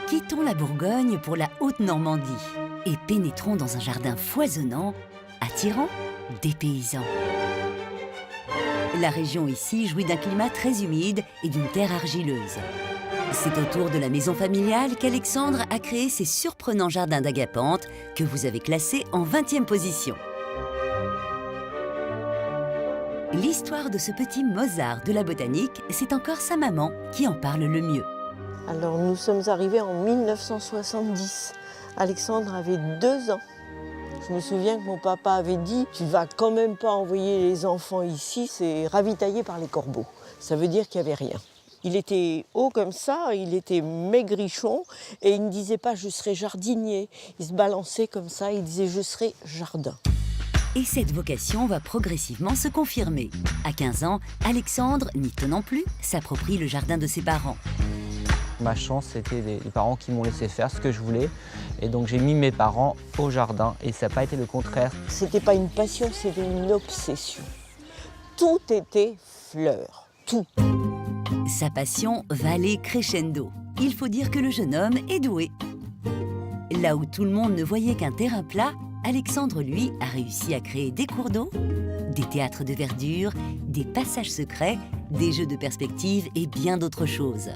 Quittons la Bourgogne pour la Haute-Normandie et pénétrons dans un jardin foisonnant, attirant, dépaysant. La région ici jouit d'un climat très humide et d'une terre argileuse. C'est autour de la maison familiale qu'Alexandre a créé ces surprenants jardins d'Agapanthe que vous avez classés en 20e position. L'histoire de ce petit Mozart de la botanique, c'est encore sa maman qui en parle le mieux. Alors nous sommes arrivés en 1970. Alexandre avait 2 ans. Je me souviens que mon papa avait dit « Tu vas quand même pas envoyer les enfants ici, c'est ravitaillé par les corbeaux ». Ça veut dire qu'il n'y avait rien. Il était haut comme ça, il était maigrichon et il ne disait pas « je serai jardinier ». Il se balançait comme ça, il disait « je serai jardin ». Et cette vocation va progressivement se confirmer. À 15 ans, Alexandre, n'y tenant plus, s'approprie le jardin de ses parents. Ma chance, c'était les parents qui m'ont laissé faire ce que je voulais. Et donc j'ai mis mes parents au jardin et ça n'a pas été le contraire. C'était pas une passion, c'était une obsession. Tout était fleurs, tout. Sa passion va aller crescendo. Il faut dire que le jeune homme est doué. Là où tout le monde ne voyait qu'un terrain plat, Alexandre, lui, a réussi à créer des cours d'eau, des théâtres de verdure, des passages secrets, des jeux de perspective et bien d'autres choses.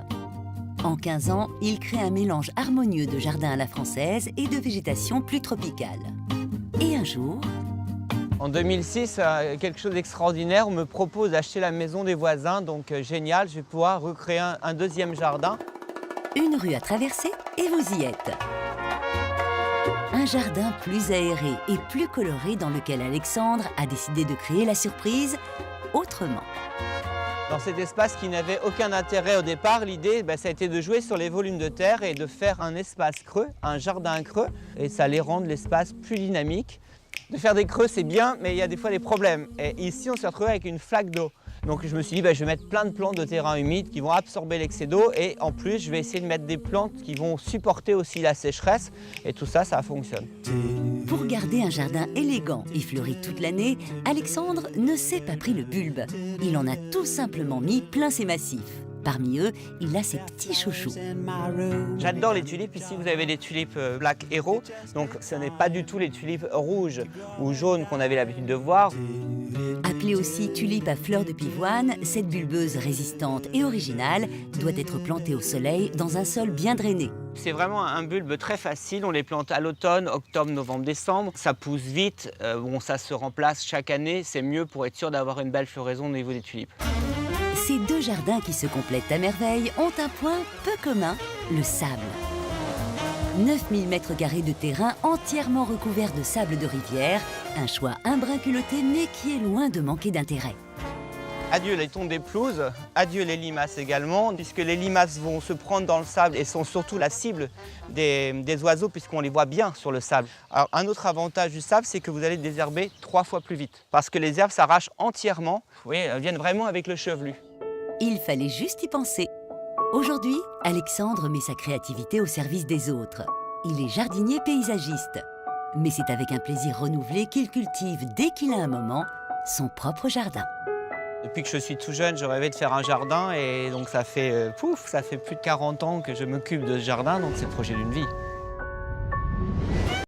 En 15 ans, il crée un mélange harmonieux de jardin à la française et de végétation plus tropicale. Et un jour... En 2006, quelque chose d'extraordinaire, on me propose d'acheter la maison des voisins, donc génial, je vais pouvoir recréer un deuxième jardin. Une rue à traverser et vous y êtes. Un jardin plus aéré et plus coloré dans lequel Alexandre a décidé de créer la surprise autrement. Dans cet espace qui n'avait aucun intérêt au départ, l'idée, ça a été de jouer sur les volumes de terre et de faire un espace creux, un jardin creux, et ça allait rendre l'espace plus dynamique. De faire des creux, c'est bien, mais il y a des fois des problèmes. Et ici, on s'est retrouvé avec une flaque d'eau. Donc je me suis dit, je vais mettre plein de plantes de terrain humide qui vont absorber l'excès d'eau et en plus, je vais essayer de mettre des plantes qui vont supporter aussi la sécheresse. Et tout ça, ça fonctionne. Pour garder un jardin élégant et fleuri toute l'année, Alexandre ne s'est pas pris le bulbe. Il en a tout simplement mis plein ses massifs. Parmi eux, il a ses petits chouchous. J'adore les tulipes. Ici, vous avez les tulipes Black Hero. Donc, ce n'est pas du tout les tulipes rouges ou jaunes qu'on avait l'habitude de voir. Appelée aussi tulipe à fleurs de pivoine, cette bulbeuse résistante et originale doit être plantée au soleil dans un sol bien drainé. C'est vraiment un bulbe très facile. On les plante à l'automne, octobre, novembre, décembre. Ça pousse vite. Ça se remplace chaque année. C'est mieux pour être sûr d'avoir une belle floraison au niveau des tulipes. Ces deux jardins qui se complètent à merveille ont un point peu commun, le sable. 9000 m² de terrain entièrement recouvert de sable de rivière, un choix un brin culotté mais qui est loin de manquer d'intérêt. Adieu les tons des pelouses, adieu les limaces également, puisque les limaces vont se prendre dans le sable et sont surtout la cible des oiseaux puisqu'on les voit bien sur le sable. Alors un autre avantage du sable, c'est que vous allez désherber 3 fois plus vite, parce que les herbes s'arrachent entièrement, elles viennent vraiment avec le chevelu. Il fallait juste y penser. Aujourd'hui, Alexandre met sa créativité au service des autres. Il est jardinier paysagiste. Mais c'est avec un plaisir renouvelé qu'il cultive, dès qu'il a un moment, son propre jardin. Depuis que je suis tout jeune, je rêvais de faire un jardin et donc ça fait plus de 40 ans que je m'occupe de ce jardin, donc c'est le projet d'une vie.